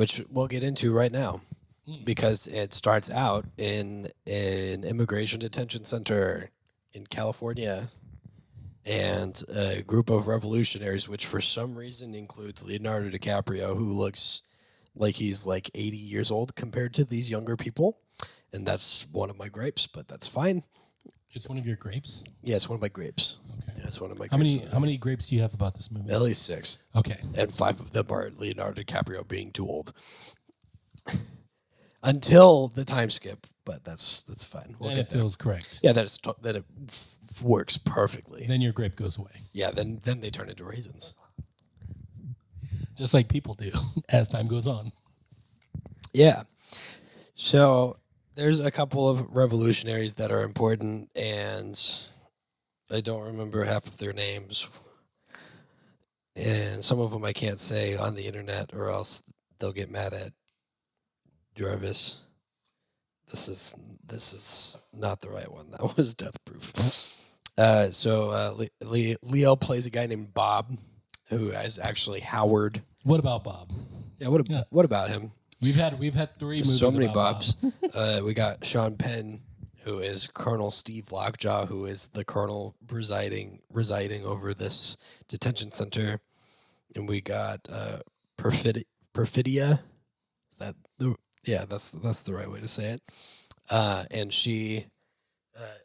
which we'll get into right now because it starts out in an immigration detention center in California. And a group of revolutionaries, which for some reason includes Leonardo DiCaprio, who looks like he's like 80 years old compared to these younger people. And that's one of my gripes, but that's fine. It's one of your grapes? Yeah, it's one of my grapes. Okay. Yeah, it's one of my How grapes. How many grapes do you have about this movie? At least 6. Okay. And 5 of them are Leonardo DiCaprio being too old. Until the time skip, but that's fine. Then it feels correct. Yeah, that it works perfectly. Then your grape goes away. Yeah, then they turn into raisins. Just like people do as time goes on. Yeah. So there's a couple of revolutionaries that are important, and I don't remember half of their names. And some of them I can't say on the internet, or else they'll get mad at Jarvis. This is not the right one. That was Death Proof. Leo plays a guy named Bob, who is actually Howard. What about Bob? Yeah, what about him? We've had 3 movies. So many about Bobs. Bob. We got Sean Penn, who is Colonel Steve Lockjaw, who is the colonel residing over this detention center, and we got Perfidia. Is that the that's the right way to say it. And she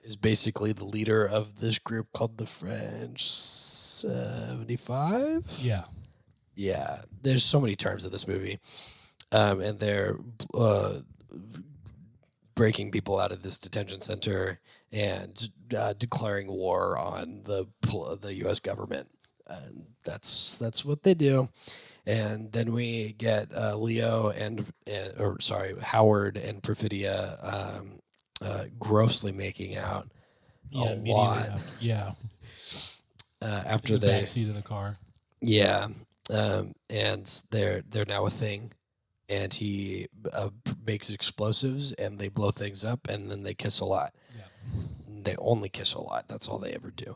is basically the leader of this group called the French 75. Yeah. Yeah. There's so many terms in this movie. And they're breaking people out of this detention center and declaring war on the U.S. government. And that's what they do. And then we get Leo Howard and Perfidia grossly making out a lot. Yeah. After in the they backseat of the car. Yeah. And they're now a thing. And he makes explosives, and they blow things up, and then they kiss a lot. Yeah. They only kiss a lot. That's all they ever do.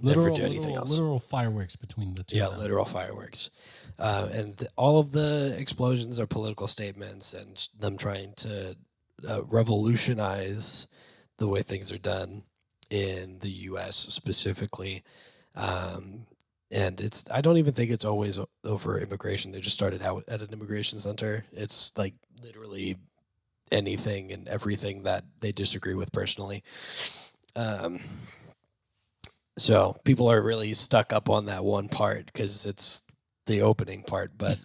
Never do anything else. Literal fireworks between the two. Yeah, literal fireworks. And all of the explosions are political statements and them trying to revolutionize the way things are done in the U.S. specifically. And I don't even think it's always over immigration. They just started out at an immigration center. It's like literally anything and everything that they disagree with personally. So people are really stuck up on that one part because it's the opening part. But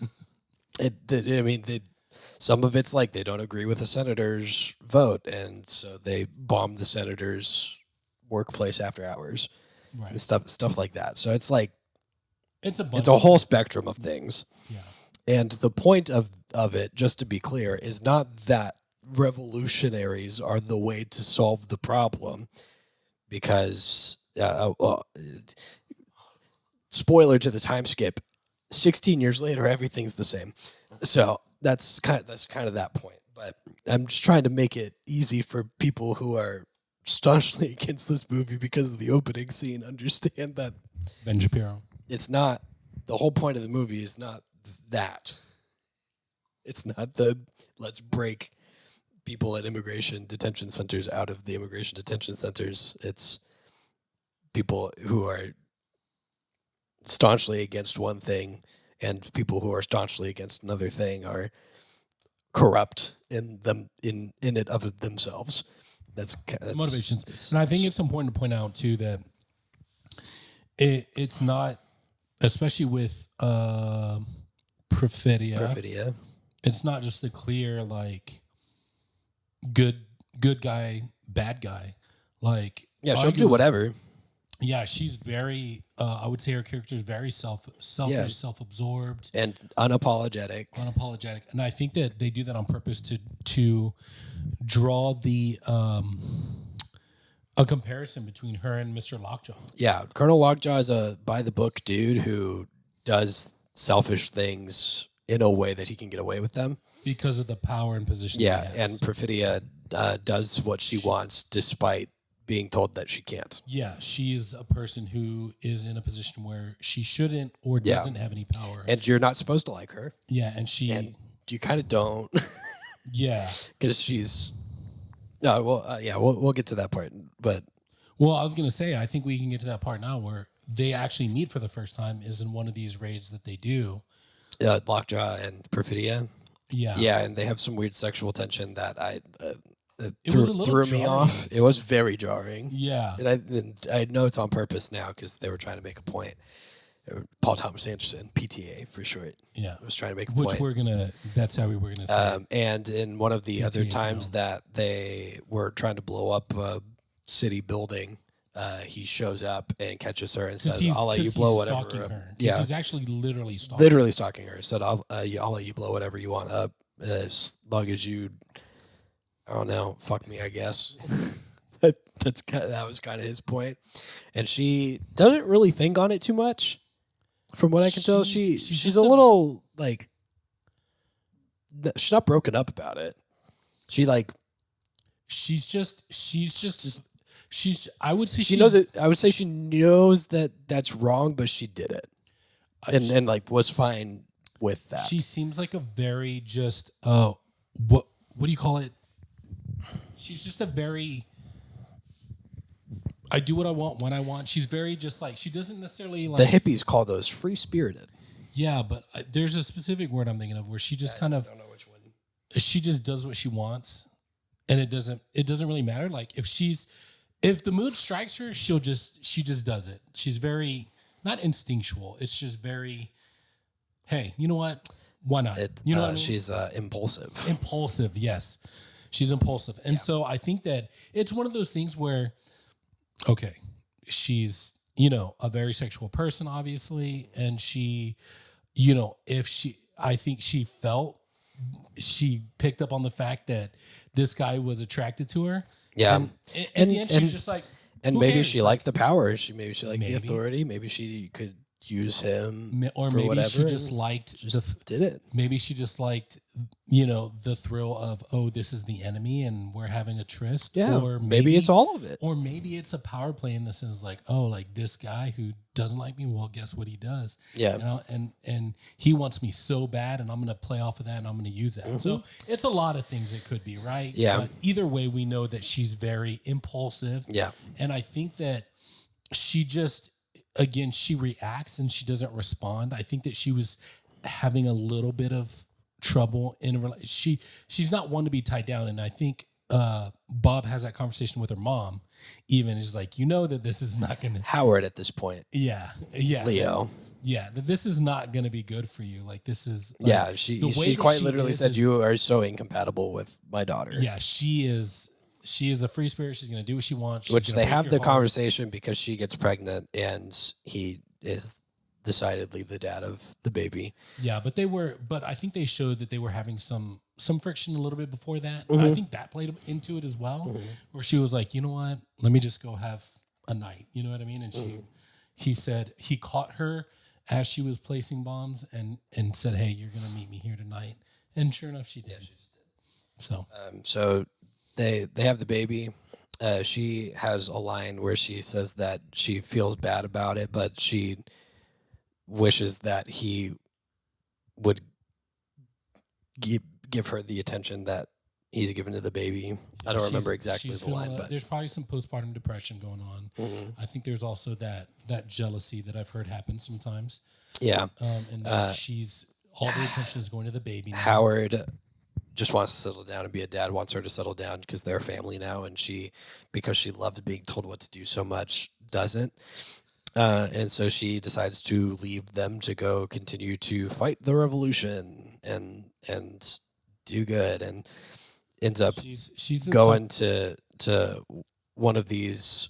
some of it's like they don't agree with the senator's vote, and so they bomb the senator's workplace after hours, right, and stuff like that. So it's like it's a whole spectrum of things. Yeah. And the point of it, just to be clear, is not that revolutionaries are the way to solve the problem, because spoiler to the time skip, 16 years later everything's the same. So that's kind of that point. But I'm just trying to make it easy for people who are staunchly against this movie because of the opening scene understand that Ben Shapiro. It's not, the whole point of the movie is not that. It's not let's break people at immigration detention centers out of the immigration detention centers. It's people who are staunchly against one thing, and people who are staunchly against another thing are corrupt in it of themselves. That's motivations. And I think it's important to point out too that it's not, especially with Perfidia, it's not just a clear like good guy, bad guy. Like, yeah, she'll do whatever. Yeah, she's very. I would say her character is very selfish, self-absorbed, and unapologetic. And I think that they do that on purpose to draw the a comparison between her and Mr. Lockjaw. Yeah, Colonel Lockjaw is a by-the-book dude who does selfish things in a way that he can get away with them because of the power and position. Yeah, and Perfidia does what she wants despite being told that she can't. Yeah, she's a person who is in a position where she shouldn't or doesn't have any power. And you're not supposed to like her. Yeah, and she you kind of don't. Yeah. Because she's. No, well, yeah, we'll get to that part. But. Well, I was going to say, I think we can get to that part now where they actually meet for the first time is in one of these raids that they do. Lockjaw and Perfidia. Yeah. Yeah, and they have some weird sexual tension that threw me jarring. off. It was very jarring. Yeah. And I know it's on purpose now because they were trying to make a point. Paul Thomas Anderson, PTA for short. Yeah. Was trying to make a point. That's how we were going to say. And in one of the PTA other times that they were trying to blow up a city building, he shows up and cates her and says, "I'll let you blow whatever." Yeah, he's actually literally stalking her. Said, "I'll let you blow whatever you want up as long as you, I don't know, fuck me, I guess." that was kind of his point, and she doesn't really think on it too much, from what I can tell. She's a little like she's not broken up about it. I would say she knows it. I would say she knows that that's wrong, but she did it, and like was fine with that. She seems like a very just what do you call it? She's just a very I do what I want when I want. She's very just like she doesn't necessarily like the hippies call those free spirited. Yeah, but there's a specific word I'm thinking of where she just I don't know which one. She just does what she wants, and it doesn't really matter. Like if the mood strikes her, she just does it. She's very not instinctual. It's just very, hey, you know what? Why not? You know what I mean? She's impulsive. Impulsive, yes. She's impulsive. And so I think that it's one of those things where, okay, she's, a very sexual person, obviously. And she, I think she picked up on the fact that this guy was attracted to her. Yeah. And at the end, she's just like, and maybe she liked the power. Maybe she liked the authority. Maybe she could use him, or for maybe whatever, she just liked did it. Maybe she just liked the thrill of, oh, this is the enemy and we're having a tryst. Yeah, or maybe it's all of it. Or maybe it's a power play in the sense like, oh, like this guy who doesn't like me, well, guess what he does? Yeah, and he wants me so bad, and I'm going to play off of that, and I'm going to use that. Mm-hmm. So it's a lot of things it could be, right? Yeah. But either way, we know that she's very impulsive. Yeah, and I think that she just. Again, she reacts and she doesn't respond. I think that she was having a little bit of trouble she's not one to be tied down. And I think Bob has that conversation with her mom. Even is like, that this is not going to Howard at this point. Yeah. Leo. Yeah, that this is not going to be good for you. Like this is. Like, she quite literally said, "You are so incompatible with my daughter." Yeah, she is. She is a free spirit. She's going to do what she wants. Which they have the conversation because she gets pregnant and he is decidedly the dad of the baby. Yeah, but I think they showed that they were having some friction a little bit before that. Mm-hmm. I think that played into it as well, where she was like, you know what, let me just go have a night. You know what I mean? And he said he caught her as she was placing bombs and said, hey, you're going to meet me here tonight. And sure enough, she did. Yeah, she just did. So they have the baby. She has a line where she says that she feels bad about it, but she wishes that he would give her the attention that he's given to the baby. I don't remember exactly the line, but there's probably some postpartum depression going on. Mm-hmm. I think there's also that jealousy that I've heard happen sometimes. Yeah, and that she's all the attention is going to the baby now. Howard just wants to settle down and be a dad, wants her to settle down because they're a family now, and because she loved being told what to do so much, doesn't. And so she decides to leave them to go continue to fight the revolution and do good, and ends up she's going to one of these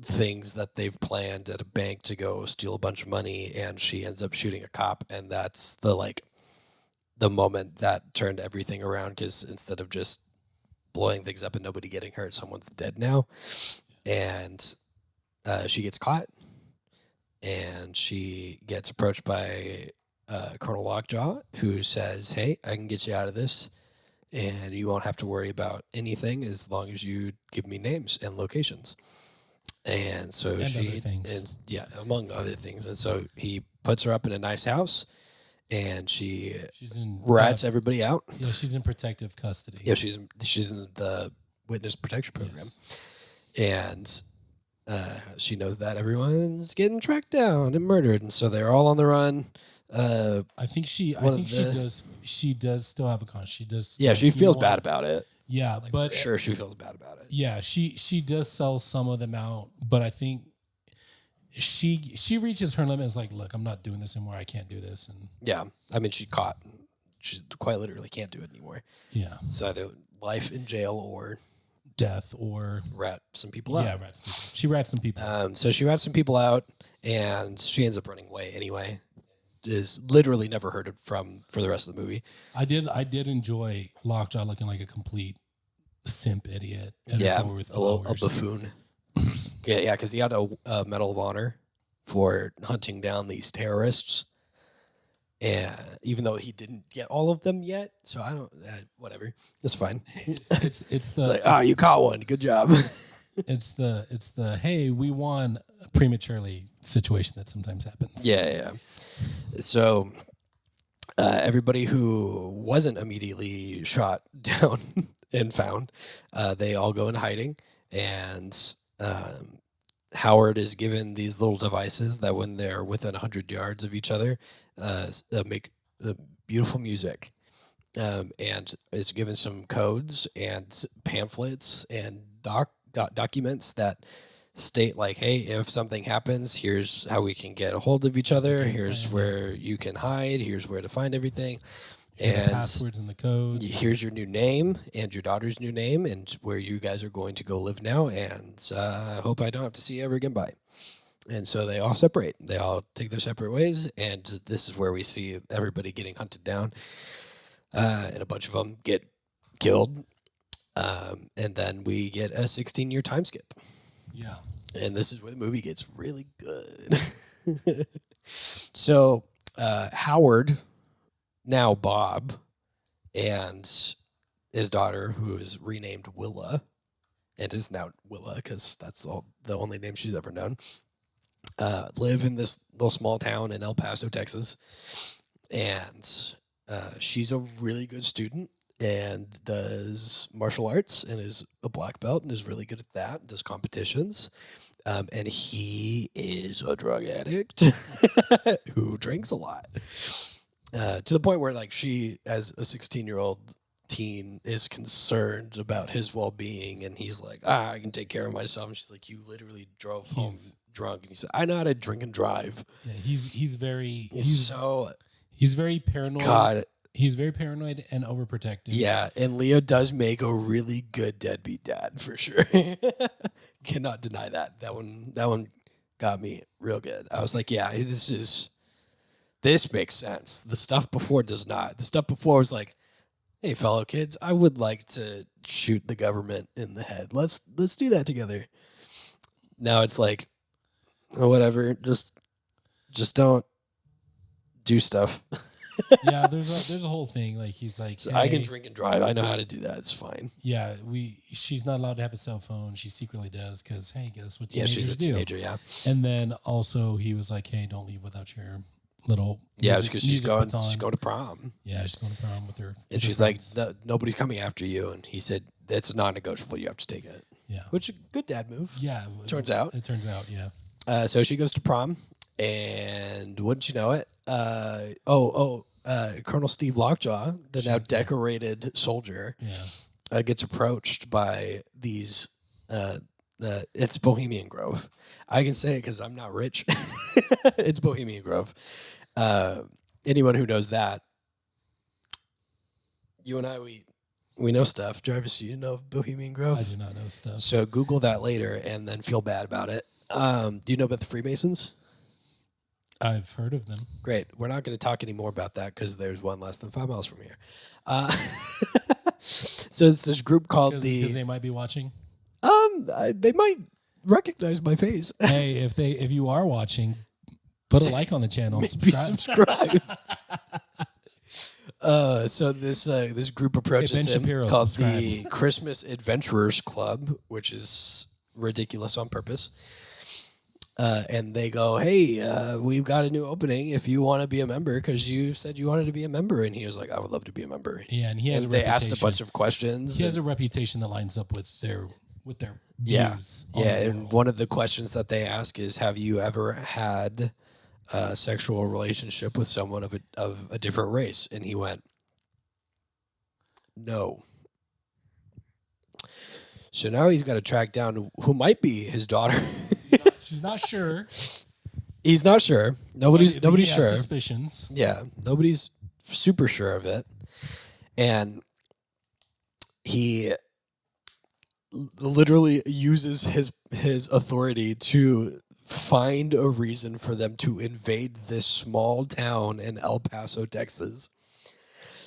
things that they've planned at a bank to go steal a bunch of money, and she ends up shooting a cop, and that's the moment that turned everything around, because instead of just blowing things up and nobody getting hurt, someone's dead now. And she gets caught, and she gets approached by Colonel Lockjaw, who says, hey, I can get you out of this, and you won't have to worry about anything as long as you give me names and locations. And so among other things. And so he puts her up in a nice house, and she's in rats everybody out. Yeah, she's in protective custody. Yeah, she's in the witness protection program, and she knows that everyone's getting tracked down and murdered, and so they're all on the run. I think she does still have a conscience. She does. Yeah, she feels bad about it. Yeah, but for sure she feels bad about it. Yeah, she does sell some of them out, but I think she reaches her limit. Is like, look, I'm not doing this anymore. I can't do this. And yeah, I mean, she quite literally can't do it anymore. Yeah, it's either life in jail or death or rat some people out. Yeah, she rats some people. So she rats some people out, and she ends up running away anyway. Is literally never heard from for the rest of the movie. I did enjoy Lockjaw looking like a complete simp idiot. Yeah, a buffoon. yeah, because he had a Medal of Honor for hunting down these terrorists, and even though he didn't get all of them yet, so I don't. Whatever, it's fine. It's like, you caught one. Good job. It's the hey, we won prematurely situation that sometimes happens. Yeah. So everybody who wasn't immediately shot down and found, they all go in hiding, and Howard is given these little devices that when they're within 100 yards of each other, make beautiful music, and is given some codes and pamphlets and documents that state like, hey, if something happens, here's how we can get a hold of each other. Here's where you can hide. Here's where to find everything. And the passwords and the codes. Here's your new name and your daughter's new name and where you guys are going to go live now. And I hope I don't have to see you ever again. Bye. And so they all separate. They all take their separate ways. And this is where we see everybody getting hunted down. And a bunch of them get killed. And then we get a 16-year time skip. Yeah. And this is where the movie gets really good. So Howard, now Bob, and his daughter, who is renamed Willa, and is now Willa because that's the only name she's ever known, live in this little small town in El Paso, Texas. And she's a really good student and does martial arts and is a black belt and is really good at that, does competitions. And he is a drug addict who drinks a lot. To the point where like she, as a 16-year-old teen, is concerned about his well-being, and he's like, I can take care of myself. And she's like, you literally drove home drunk. And he said, I know how to drink and drive. Yeah, he's very paranoid. God. He's very paranoid and overprotective. Yeah, and Leo does make a really good deadbeat dad for sure. Cannot deny that. That one got me real good. I was like, yeah, this makes sense. The stuff before does not. The stuff before was like, hey, fellow kids, I would like to shoot the government in the head. Let's do that together. Now it's like, whatever, just don't do stuff. Yeah, there's a whole thing. Like he's like, so hey, I can drink and drive. I know how to do that. It's fine. Yeah, she's not allowed to have a cell phone. She secretly does because hey, guess what teenagers she's a teenager, do. Yeah. And then also he was like, hey, don't leave without your little because she's going to prom. Yeah, she's going to prom with her. And she's friends. Like, nobody's coming after you. And he said, that's non-negotiable. You have to take it. Yeah. Which is a good dad move. Yeah. It turns out, yeah. So she goes to prom, and wouldn't you know it? Colonel Steve Lockjaw, the now decorated soldier, gets approached by these. It's Bohemian Grove. I can say it because I'm not rich. It's Bohemian Grove. Anyone who knows that, you and I, we know stuff. Jarvis, you know Bohemian Grove? I do not know stuff. So Google that later and then feel bad about it. Do you know about the Freemasons? I've heard of them. Great. We're not going to talk anymore about that because there's one less than 5 miles from here. So it's this group called because they might be watching. They might recognize my face. Hey, if you are watching, put a like on the channel. And subscribe. So this group approaches him called the Christmas Adventurers Club, which is ridiculous on purpose. and they go, hey, we've got a new opening if you want to be a member, because you said you wanted to be a member. And he was like, I would love to be a member. Yeah, and he has and a they reputation. asked a bunch of questions. He has a reputation that lines up with their yeah. views. Yeah, and one of the questions that they ask is, have you ever had a sexual relationship with someone of a different race? And he went, no. So now he's got to track down who might be his daughter. She's not sure. He's not sure. Nobody's sure. Suspicions. Yeah, nobody's super sure of it, and he literally uses his authority to find a reason for them to invade this small town in El Paso, Texas,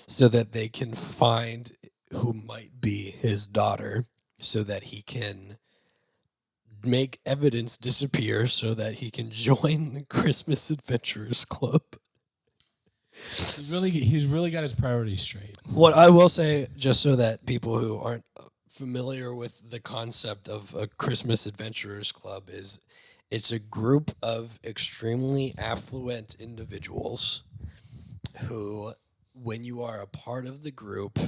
so that they can find who might be his daughter, so that he can make evidence disappear, so that he can join the Christmas Adventurers Club. He's really got his priorities straight. What I will say, just so that people who aren't familiar with the concept of a Christmas Adventurers Club, is it's a group of extremely affluent individuals who, when you are a part of the group,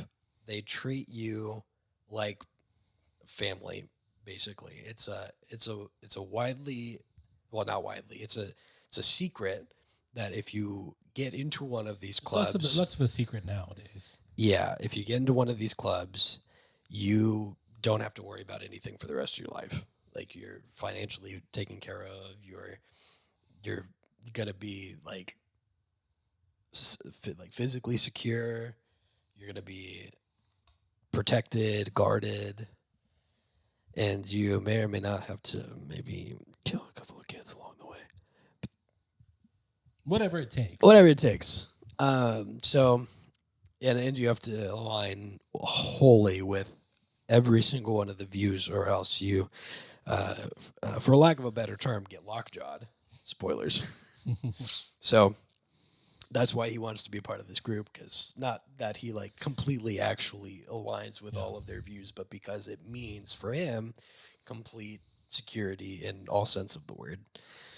they treat you like family. Basically, it's a widely, well, not widely. It's a secret that if you get into one of these clubs, it's less of a secret nowadays. Yeah, if you get into one of these clubs, you don't have to worry about anything for the rest of your life. Like, you're financially taken care of. You're gonna be like physically secure. You're gonna be protected, guarded. And you may or may not have to maybe kill a couple of kids along the way. Whatever it takes. So, and you have to align wholly with every single one of the views, or else you, for lack of a better term, get lockjawed. Spoilers. So that's why he wants to be a part of this group, because not that he like completely actually aligns with all of their views, but because it means for him complete security in all sense of the word.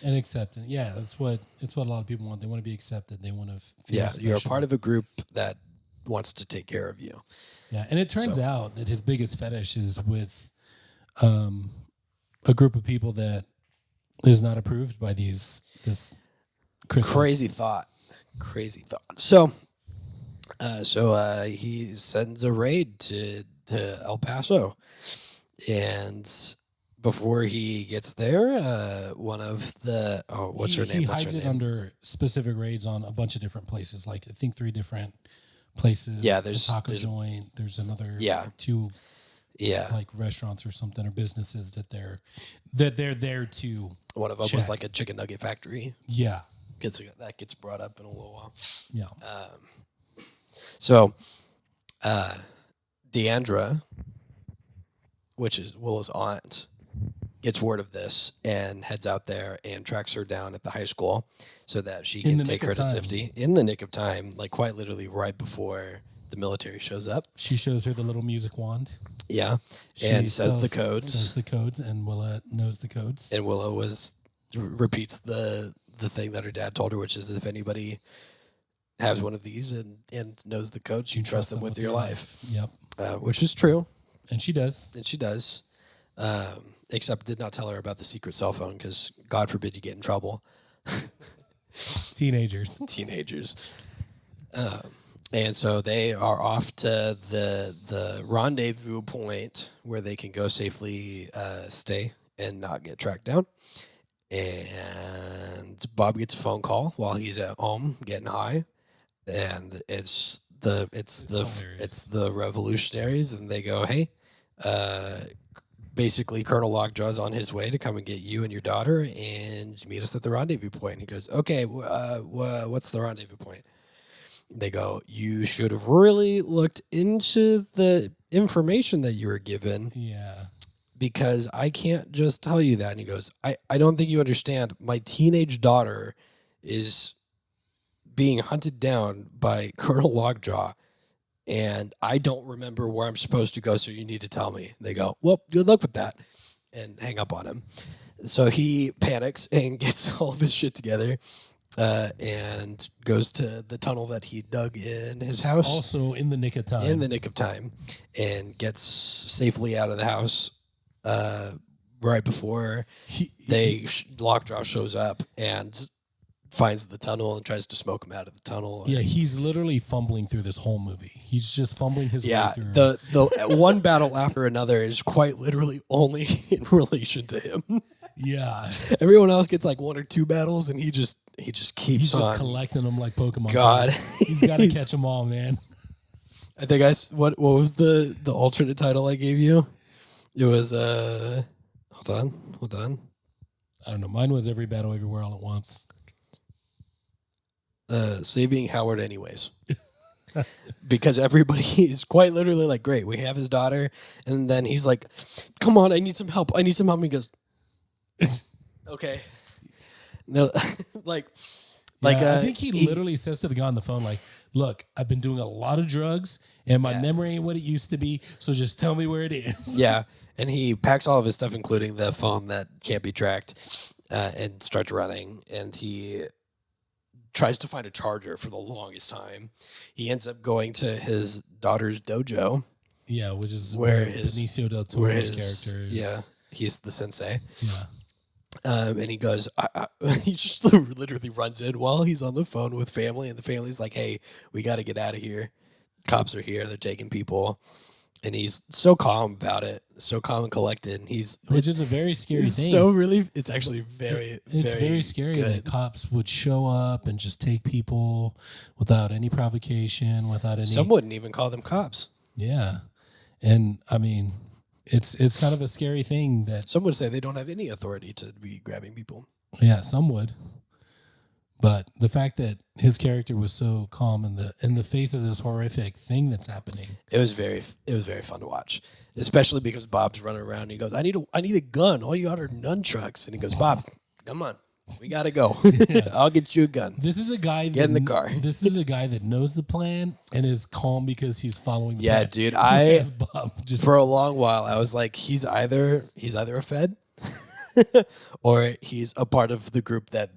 And acceptance. Yeah, it's what a lot of people want. They want to be accepted. They want to feel special. You're a part of a group that wants to take care of you. Yeah, and it turns out that his biggest fetish is with a group of people that is not approved by this Christmas. Crazy thought. So he sends a raid to El Paso, and before he gets there, one of the what's her name? He hides it under specific raids on a bunch of different places. Like, I think 3 different places. Yeah, there's a taco joint. There's another 2 like restaurants or something, or businesses that they're there to. One of them was like a chicken nugget factory. Yeah. That gets brought up in a little while. Yeah. So, Deandra, which is Willow's aunt, gets word of this and heads out there and tracks her down at the high school so that she can take her to Sifty in the nick of time, like quite literally right before the military shows up. She shows her the little music wand. Yeah. And says the codes, and Willow knows the codes. And Willow repeats the thing that her dad told her, which is, if anybody has one of these and knows the codes, you trust them with your life. Yep. Which is true. And she does. Except did not tell her about the secret cell phone, because God forbid you get in trouble. Teenagers. And so they are off to the rendezvous point where they can go safely stay and not get tracked down. And Bob gets a phone call while he's at home getting high, and it's the revolutionaries, and they go, hey, basically Colonel Lockjaw's on his way to come and get you and your daughter and meet us at the rendezvous point. And he goes, okay, what's the rendezvous point? They go, you should have really looked into the information that you were given. Yeah. Because I can't just tell you that. And he goes, I don't think you understand. My teenage daughter is being hunted down by Colonel Lockjaw, and I don't remember where I'm supposed to go, so you need to tell me. They go, well, good luck with that, and hang up on him. So he panics and gets all of his shit together and goes to the tunnel that he dug in his house. Also in the nick of time. In the nick of time. And gets safely out of the house right before Lockjaw shows up and finds the tunnel and tries to smoke him out of the tunnel. Yeah, he's literally fumbling through this whole movie. He's just fumbling his way through. The one battle after another is quite literally only in relation to him. Yeah. Everyone else gets like one or two battles, and he just keeps He's on. just collecting them like Pokemon. God. He's got to catch them all, man. I think what was the alternate title I gave you? It was hold on. I don't know. Mine was Every Battle Everywhere All at Once. Saving Howard anyways. Because everybody is quite literally like, great, we have his daughter, and then he's like, come on, I need some help. And he goes, okay. No, I think he literally says to the guy on the phone, like, look, I've been doing a lot of drugs and my memory ain't what it used to be, so just tell me where it is. Yeah. And he packs all of his stuff, including the phone that can't be tracked, and starts running. And he tries to find a charger for the longest time. He ends up going to his daughter's dojo. Yeah, which is where Benicio del Toro's character is. Yeah, he's the sensei. Yeah. And he goes, he just literally runs in while he's on the phone with family. And the family's like, hey, we got to get out of here. Cops are here. They're taking people. And he's so calm about it, so calm and collected. And which is a very scary thing. It's actually very scary good. that cops would show up and just take people without any provocation, without any. Some wouldn't even call them cops. Yeah, and I mean, it's kind of a scary thing that some would say they don't have any authority to be grabbing people. Yeah, some would. But the fact that his character was so calm in the face of this horrific thing that's happening, it was very fun to watch, especially because Bob's running around and he goes, I need a gun. All you got are nunchucks. And he goes, Bob, come on, we gotta go. Yeah. I'll get you a gun. This is a guy get in the car. This is a guy that knows the plan and is calm because he's following the plan. Dude, for a long while I was like, he's either a Fed or he's a part of the group that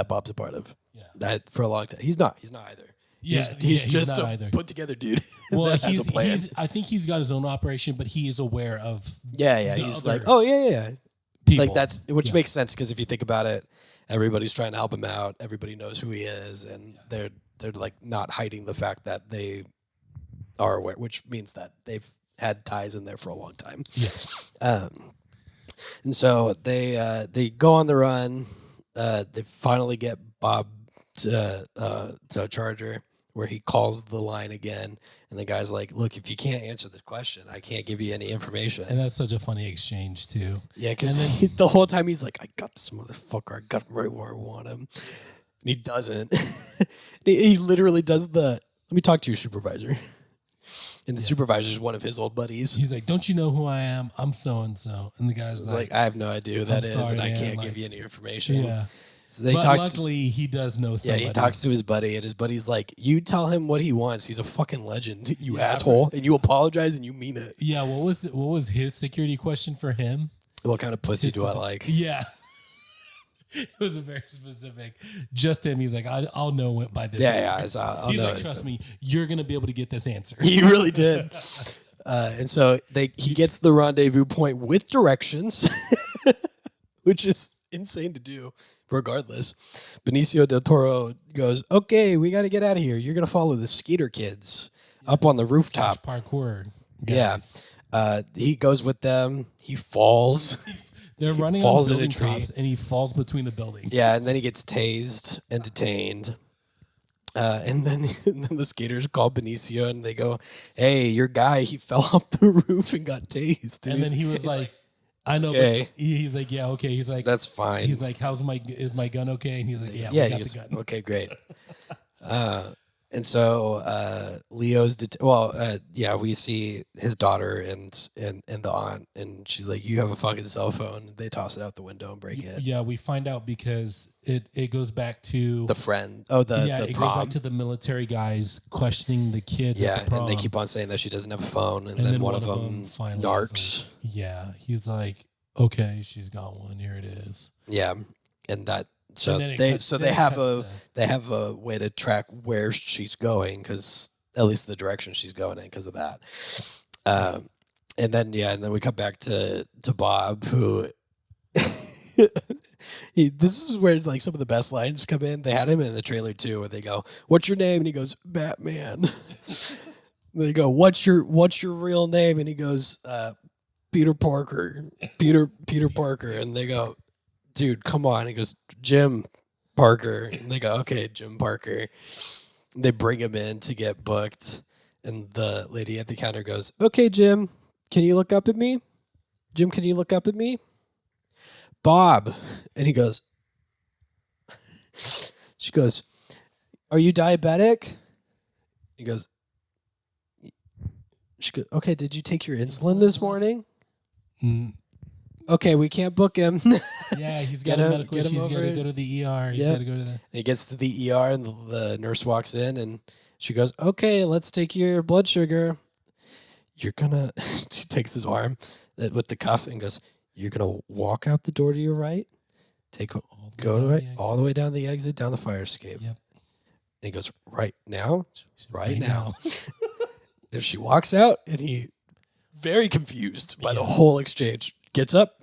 Bob's a part of. Yeah. That for a long time. He's not either. He's just a put together dude. Well, he's a plan. I think he's got his own operation, but he is aware of. Yeah. He's like, oh yeah. People. Like which makes sense because if you think about it, everybody's trying to help him out. Everybody knows who he is, and they're like not hiding the fact that they are aware, which means that they've had ties in there for a long time. Yeah. And so they go on the run. They finally get Bob to a charger where he calls the line again, and the guy's like, look, if you can't answer the question, I can't give you any information. And that's such a funny exchange too. Yeah, because the whole time he's like, I got this motherfucker, I got him right where I want him. And he doesn't. He literally does let me talk to your supervisor. And the supervisor is one of his old buddies. He's like, don't you know who I am? I'm so-and-so. And the guy's like, I have no idea who that is, and I can't give you any information. Yeah. So luckily, he does know somebody. Yeah, he talks to his buddy, and his buddy's like, you tell him what he wants. He's a fucking legend, you asshole. And you apologize, and you mean it. Yeah, what was his security question for him? What kind of pussy do I like? Yeah. It was a very specific. Just him. He's like, I'll know it by this. Yeah, answer. I'll he's know like, trust me, you're gonna be able to get this answer. He really did. And so he gets the rendezvous point with directions, which is insane to do. Regardless, Benicio del Toro goes, "Okay, we got to get out of here. You're gonna follow the Skeeter kids up on the rooftop." Parkour. Guys. Yeah. He goes with them. He falls. They're running on building tops, and he falls between the buildings. Yeah, and then he gets tased and detained. And then the skaters call Benicio, and they go, "Hey, your guy, he fell off the roof and got tased." And then he was like, "I know." Okay. But he's like, "Yeah, okay." He's like, "That's fine." He's like, "Is my gun okay?" And he's like, "Yeah, we got the gun." Okay, great. And so Leo's we see his daughter and the aunt, and she's like, "You have a fucking cell phone." They toss it out the window and break it. Yeah, we find out because it goes back to the friend. Oh, the it prom. goes back to the military guys questioning the kids. at the prom. And they keep on saying that she doesn't have a phone, and then one of them narcs. Like, he's like, okay, she's got one. Here it is. Yeah, and that so And they have a way to track where she's going, because at least the direction she's going in because of that. And then we come back to Bob, who this is where like some of the best lines come in. They had him in the trailer too, where they go, "What's your name?" and he goes, "Batman." They go, "What's your real name?" and he goes, "Peter Parker." Peter Parker, and they go, "Dude, come on." He goes, "Jim Parker," and they go, "Okay, Jim Parker." And they bring him in to get booked, and the lady at the counter goes, "Okay, Jim, can you look up at me? Jim, can you look up at me? Bob." And he goes, she goes, "Are you diabetic?" He goes, she goes, "Okay, did you take your insulin this morning?" Okay, we can't book him. Yeah, he's got a medical issue. He's got to go to the ER. He's got to go to the... And he gets to the ER, and the nurse walks in, and she goes, "Okay, let's take your blood sugar. You're gonna..." She takes his arm with the cuff and goes, "You're gonna walk out the door to your right, go all the way down the exit, down the fire escape." Yep. And he goes, "Right now? Right now." And she walks out, and he, very confused by the whole exchange, gets up,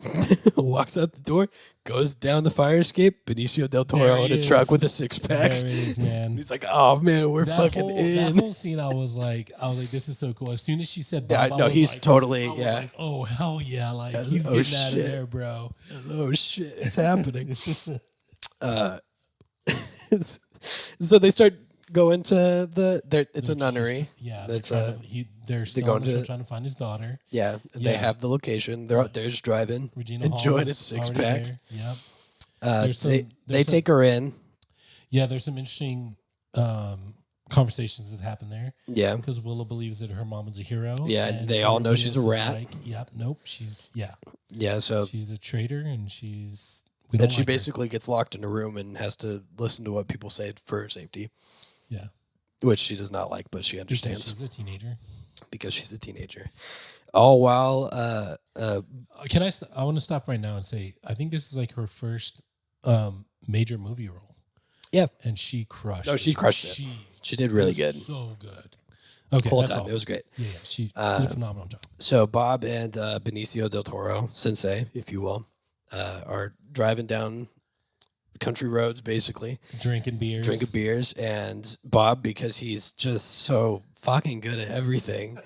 walks out the door, goes down the fire escape. Benicio del Toro in a truck with a 6-pack. There it is, man. He's like, "Oh man, we're fucking in." That whole scene, I was like, this is so cool. As soon as she said Bob, yeah, no, he's like, totally, yeah. Like, oh hell yeah, like he's getting out of there, bro. Oh shit, it's happening. So they start going to it's a nunnery. Yeah, they're still trying to find his daughter. Yeah, and they have the location. They're just driving, Regina enjoying a 6-pack. Yep. They take her in. Yeah, there's some interesting conversations that happen there. Yeah, because Willow believes that her mom is a hero. Yeah, and they all know she's a rat. Like, yep, nope, she's yeah. So she's a traitor, and she basically gets locked in a room and has to listen to what people say for her safety. Yeah. Which she does not like, but she understands. Because she's a teenager. Because she's a teenager. All while... I want to stop right now and say, I think this is like her first major movie role. Yeah. And she crushed it. She crushed it. She did really good. So good. Okay, whole time. It was great. Yeah, she did a phenomenal job. So Bob and Benicio del Toro, sensei, if you will, are driving down country roads, basically drinking beers, and Bob, because he's just so fucking good at everything,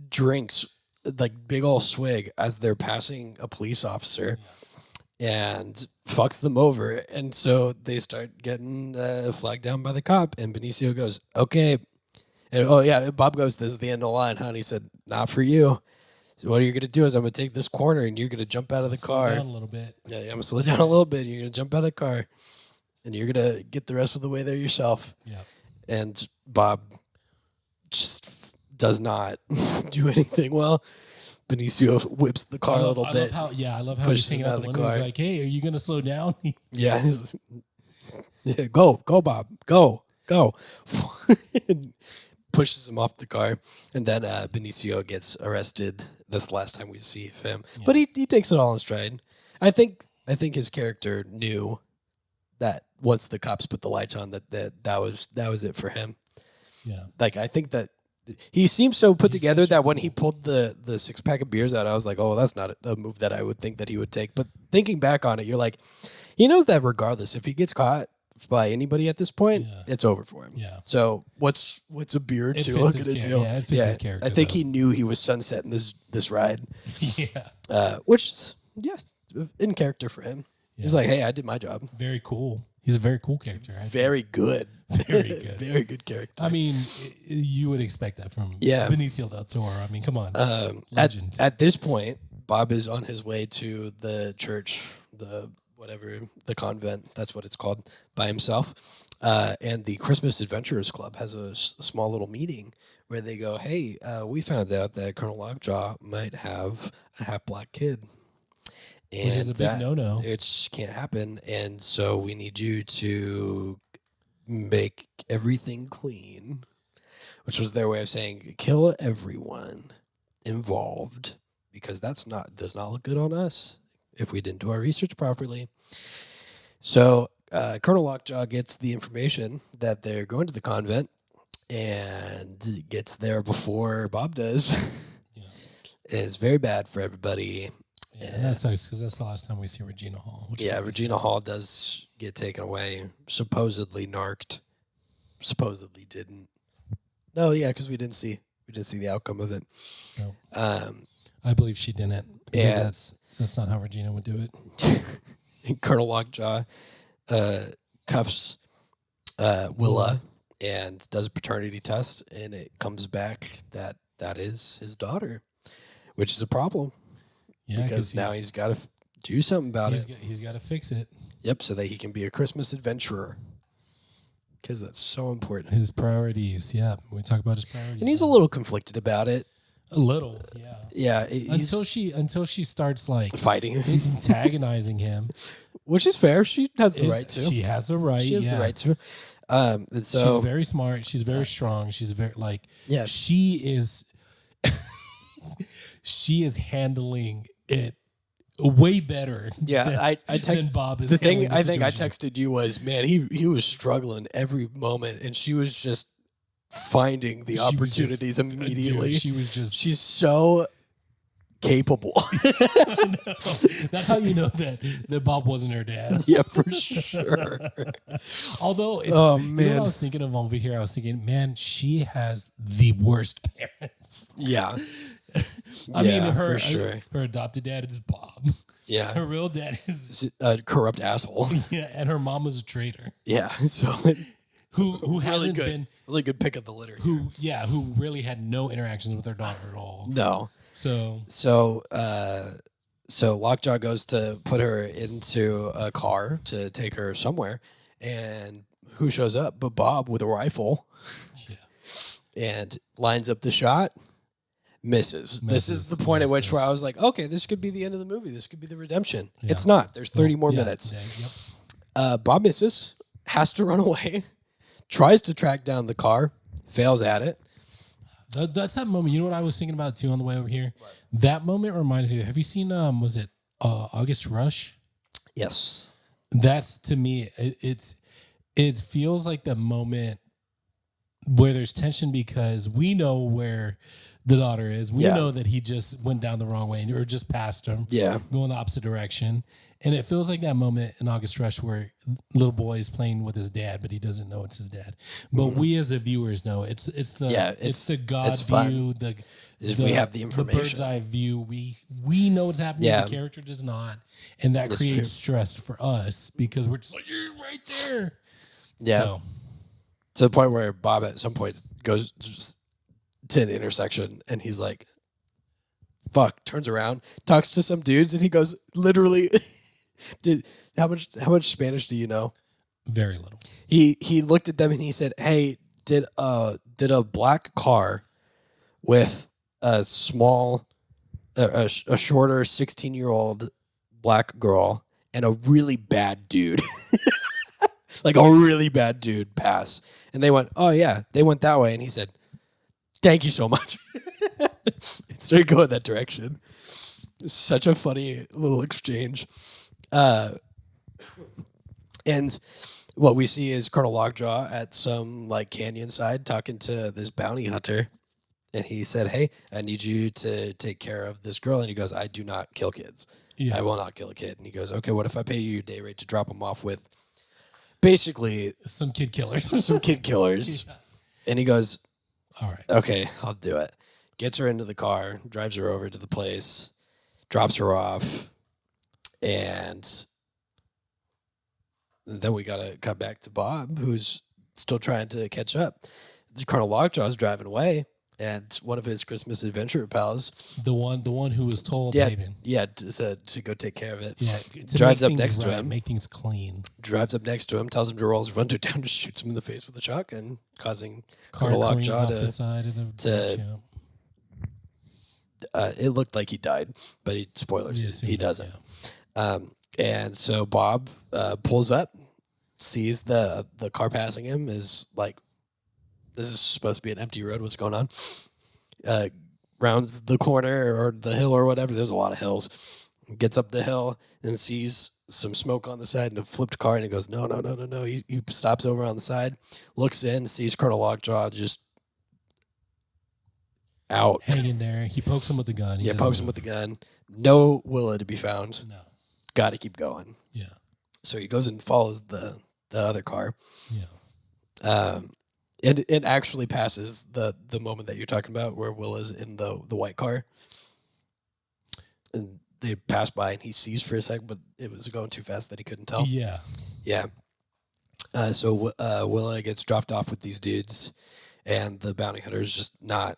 drinks like big old swig as they're passing a police officer, and fucks them over, and so they start getting flagged down by the cop, and Benicio goes, "Okay," and Bob goes, "This is the end of the line, huh?" And he said, "Not for you. So what you're going to do is I'm going to take this corner and you're going to jump out of the car. Slow down a little bit. Yeah, I'm going to slow down a little bit. And you're going to jump out of the car and you're going to get the rest of the way there yourself." Yeah. And Bob just does not do anything well. Benicio whips the car a little bit. I love how he's hanging out the window. He's like, "Hey, are you going to slow down?" Yeah. Go, Bob. Go. And pushes him off the car, and then Benicio gets arrested. That's the last time we see him. Yeah. But he takes it all in stride. I think his character knew that once the cops put the lights on, that was it for him. Yeah, like I think that he seems so put together that when he pulled the 6-pack of beers out, I was like, oh, that's not a move that I would think that he would take. But thinking back on it, you're like, he knows that regardless, if he gets caught by anybody at this point, it's over for him. Yeah. So what's a beer or two going to do? Yeah, it fits his character. I think he knew he was sunsetting this ride. Yeah. Which is in character for him. Yeah. He's like, hey, I did my job. Very cool. He's a very cool character. Very good. Very good. Very good character. I mean, you would expect that from Benicio del Toro. I mean, come on. Legend. At this point, Bob is on his way to the church, the convent, that's what it's called, by himself. And the Christmas Adventurers Club has a small little meeting where they go, hey, we found out that Colonel Lockjaw might have a half-black kid. And which is a big no-no. It can't happen. And so we need you to make everything clean, which was their way of saying kill everyone involved because does not look good on us if we didn't do our research properly. So Colonel Lockjaw gets the information that they're going to the convent and gets there before Bob does. Yeah. And it's very bad for everybody. Yeah, and that sucks because that's the last time we see Regina Hall. Regina Hall does get taken away, supposedly narked. Supposedly didn't. No, yeah, because we didn't see the outcome of it. No. I believe she didn't. Because that's not how Regina would do it. And Colonel Lockjaw cuffs Willa and does a paternity test, and it comes back that is his daughter, which is a problem. Yeah, because now he's got to do something about it. He's got to fix it. Yep, so that he can be a Christmas adventurer. Because that's so important. His priorities, yeah. We talk about his priorities. And he's a little conflicted about it. A little, yeah. Yeah. Until she starts like fighting, antagonizing him. Which is fair. She has the right to. She has the right. She has the right to. And so she's very smart. She's very strong. She's very yeah. She is. She is handling it way better. Yeah, than Bob is. The thing I think I texted you was, man, he was struggling every moment, and she was just finding the opportunities immediately. She's so capable. That's how you know that Bob wasn't her dad. Yeah, for sure. Although, you know what I was thinking of over here, I was thinking, man, she has the worst parents. Yeah. I mean, her adopted dad is Bob. Yeah. Her real dad is a corrupt asshole. Yeah, and her mom was a traitor. Yeah. So who really hasn't good, been really good pick of the litter. Who really had no interactions with her daughter at all. No. So Lockjaw goes to put her into a car to take her somewhere, and who shows up but Bob with a rifle? Yeah. And lines up the shot. Misses. This is the point at which where I was like, okay, this could be the end of the movie. This could be the redemption. Yeah. It's not. There's 30 more minutes. Yeah, yep. Bob misses, has to run away, tries to track down the car, fails at it. That's that moment. You know what I was thinking about too on the way over here? What? That moment reminds me. Have you seen? Was it August Rush? Yes. That's to me. It feels like the moment where there's tension because we know where the daughter is. We know that he just went down the wrong way or just passed him. Yeah. Going the opposite direction. And it feels like that moment in August Rush where little boy is playing with his dad, but he doesn't know it's his dad. But we as the viewers know it's the God view. We have the information. The bird's eye view. We know what's happening. Yeah. The character does not. And that creates stress for us because we're just like, you're right there. Yeah. So. To the point where Bob at some point goes to an intersection and he's like, fuck, turns around, talks to some dudes, and he goes, literally, how much Spanish do you know? Very little. He looked at them and he said, hey, did a black car with a small, a shorter 16-year-old black girl and a really bad dude, like a really bad dude pass? And they went, oh yeah, they went that way. And he said, thank you so much. Started going that direction. Such a funny little exchange. And what we see is Colonel Lockjaw at some like canyon side talking to this bounty hunter. And he said, hey, I need you to take care of this girl. And he goes, I do not kill kids. Yeah. I will not kill a kid. And he goes, okay, what if I pay you your day rate to drop him off with basically some kid killers? Some kid killers. Yeah. And he goes, all right, okay, I'll do it. Gets her into the car, drives her over to the place, drops her off, and then we got to cut back to Bob, who's still trying to catch up. Colonel Lockjaw's driving away, and one of his Christmas adventure pals, the one who was told, to go take care of it. Yeah, drives up next to him, make things clean. Drives up next to him, tells him to roll his window down, just shoots him in the face with a shotgun, causing Colonel Lockjaw to. It looked like he died, but spoilers, he doesn't. Yeah. And so Bob pulls up, sees the car passing him, is like, this is supposed to be an empty road. What's going on? rounds the corner or the hill or whatever. There's a lot of hills. Gets up the hill and sees some smoke on the side and a flipped car, and he goes, no. He stops over on the side, looks in, sees Colonel Lockjaw just out. Hanging there. He pokes him with the gun. Pokes him with the gun. No Willa to be found. No. Got to keep going. Yeah. So he goes and follows the other car. Yeah. It actually passes the moment that you're talking about where Willa's in the white car. And they pass by and he sees for a second, but it was going too fast that he couldn't tell. Yeah. Yeah. So Willa gets dropped off with these dudes, and the bounty hunter is just not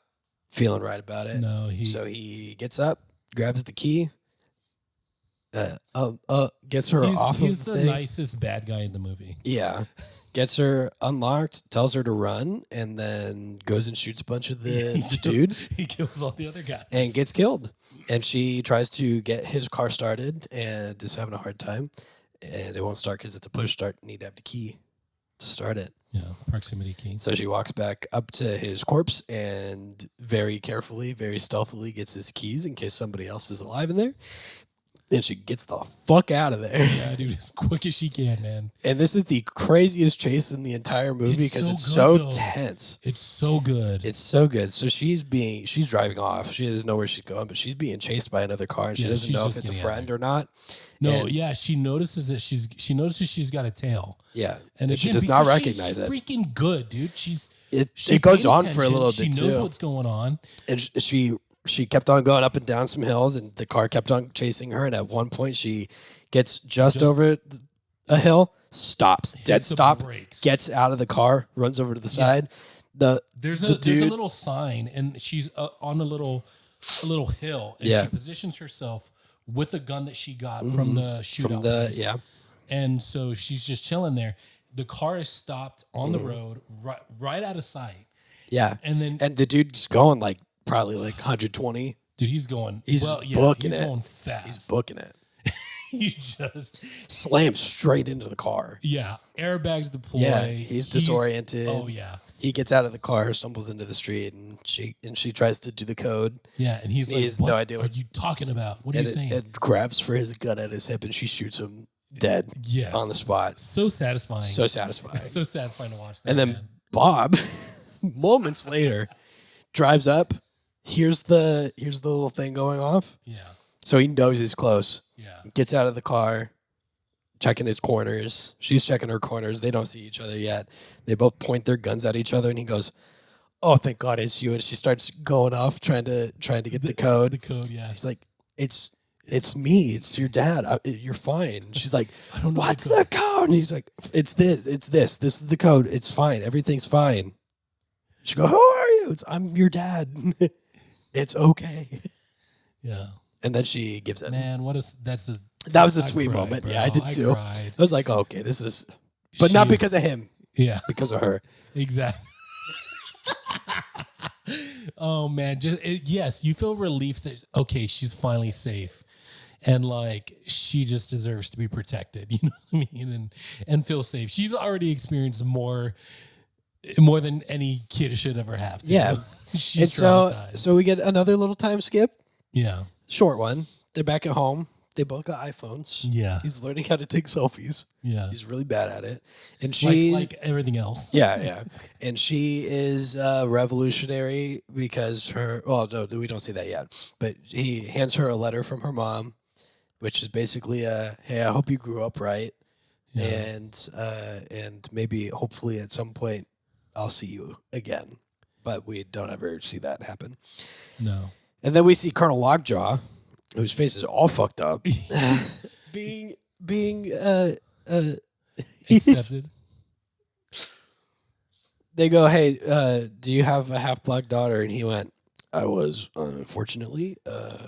feeling right about it. No, so he gets up, grabs the key, gets her off of the thing. He's the nicest bad guy in the movie. Yeah. Gets her unlocked, tells her to run, and then goes and shoots a bunch of the dudes. He kills all the other guys. And gets killed. And she tries to get his car started and is having a hard time. And it won't start because it's a push start. You need to have the key to start it. Yeah, proximity key. So she walks back up to his corpse and very carefully, very stealthily gets his keys in case somebody else is alive in there. And she gets the fuck out of there. Yeah, dude, as quick as she can, man. And this is the craziest chase in the entire movie because it's so tense. It's so good. It's so good. So she's driving off. She doesn't know where she's going, but she's being chased by another car, and she doesn't know if it's a friend or not. No, she notices that she's got a tail. Yeah, and again, she does not recognize it. Freaking good, dude. It goes on for a little bit too. She knows what's going on, and she kept on going up and down some hills, and the car kept on chasing her. And at one point, she gets just over a hill, stops, dead stop, gets out of the car, runs over to the side. There's a little sign, and she's on a little hill, and she positions herself with a gun that she got from the shootout. And so she's just chilling there. The car is stopped on the road, right out of sight. Yeah, and the dude's going like. Probably like 120. Dude, he's going. He's going fast. He's booking it. He just slams straight into the car. Yeah, airbags deploy. Yeah, he's disoriented. Oh yeah. He gets out of the car, stumbles into the street, and she tries to do the code. Yeah, and he has no idea what are you talking about. What are you saying? And grabs for his gun at his hip, and she shoots him dead. Yes. On the spot. So satisfying. So satisfying. So satisfying to watch that. And then Bob, moments later, drives up. Here's the little thing going off. Yeah. So he knows he's close. Yeah. Gets out of the car, checking his corners. She's checking her corners. They don't see each other yet. They both point their guns at each other, and he goes, "Oh, thank God it's you!" And she starts going off, trying to get the code. The code, yeah. He's like, "It's me. It's your dad. You're fine." And she's like, "I don't know what's the code?" And he's like, "It's this. It's this. This is the code. It's fine. Everything's fine." She goes, "Who are you?" "I'm your dad." It's okay. Yeah. And then she gives it. Man, that was a sweet moment. Bro. Yeah, I did too. I was like, oh, okay, this is, but not because of him. Yeah. Because of her. Exactly. Oh man, yes, you feel relief that okay, she's finally safe. And like she just deserves to be protected, you know what I mean? And feel safe. She's already experienced more than any kid should ever have to. Yeah. She's traumatized. So we get another little time skip. Yeah. Short one. They're back at home. They both got iPhones. Yeah. He's learning how to take selfies. Yeah. He's really bad at it. And she's like everything else. Yeah. And she is revolutionary because we don't see that yet. But he hands her a letter from her mom, which is basically hey, I hope you grew up right. Yeah. And maybe hopefully at some point I'll see you again. But we don't ever see that happen. No. And then we see Colonel Lockjaw, whose face is all fucked up, being accepted. They go, "Hey, do you have a half-black daughter?" And he went, "I was unfortunately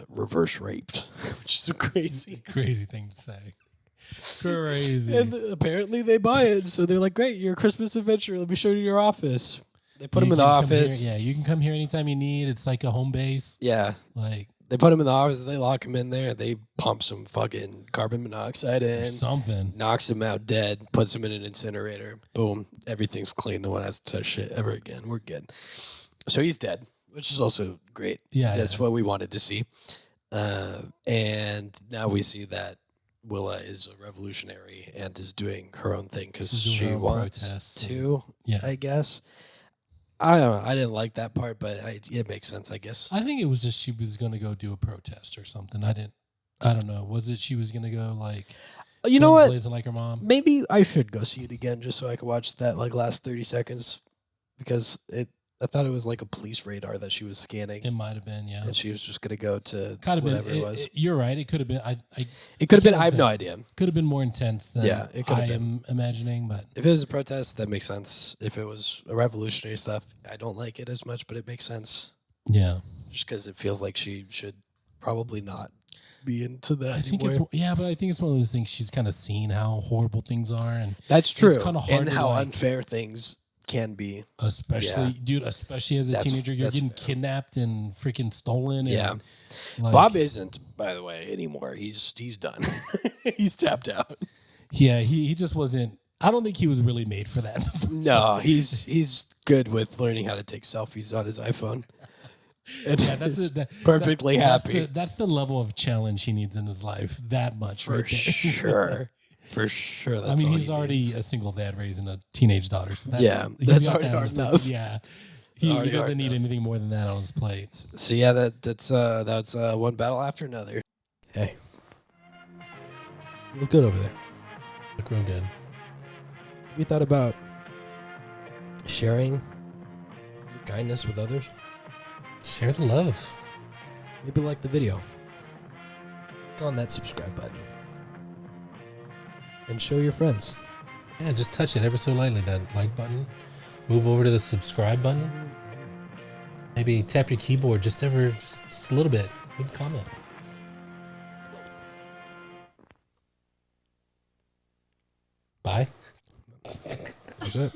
reverse raped," which is a crazy thing to say. Crazy. And apparently they buy it. So they're like, "Great, your Christmas adventure. Let me show you your office." They put him in the office. Yeah, you can come here anytime you need. It's like a home base. Yeah. Like they put him in the office. They lock him in there. They pump some fucking carbon monoxide in. Something. Knocks him out dead. Puts him in an incinerator. Boom. Everything's clean. No one has to touch shit ever again. We're good. So he's dead. which is also great. Yeah, that's what we wanted to see. And now we see that Willa is a revolutionary and is doing her own thing because she wants to. Yeah, I guess. I don't know. I didn't like that part, but it makes sense, I guess. I think it was just she was going to go do a protest or something. I don't know. Was it she was going to go like, you know what? Blazing like her mom? Maybe I should go see it again just so I could watch that like last 30 seconds because I thought it was like a police radar that she was scanning. It might have been, yeah. And she was just going to go to whatever it was. You're right. It could have been. It could have been. I have no idea. Could have been more intense than it could have am imagining. But if it was a protest, that makes sense. If it was a revolutionary stuff, I don't like it as much, but it makes sense. Yeah. Just because it feels like she should probably not be into that. I think it's but I think it's one of those things. She's kind of seen how horrible things are, and that's true. It's kind of hard and how unfair things can be, especially as a teenager, you're getting kidnapped and freaking stolen. And Bob isn't, by the way, anymore. He's done. He's tapped out. Yeah, he just wasn't. I don't think he was really made for that. No, he's good with learning how to take selfies on his iPhone. And perfectly happy. That's the level of challenge he needs in his life. That much, for sure. For sure. That's he's already a single dad raising a teenage daughter. So that's already hard enough. Yeah. He doesn't need anything more than that on his plate. So that's one battle after another. Hey. You look good over there. Look real good. Have you thought about sharing your kindness with others? Share the love. Maybe like the video. Click on that subscribe button. And show your friends. Yeah, just touch it ever so lightly, that like button. Move over to the subscribe button. Maybe tap your keyboard just a little bit. Leave a comment. Bye. That's it.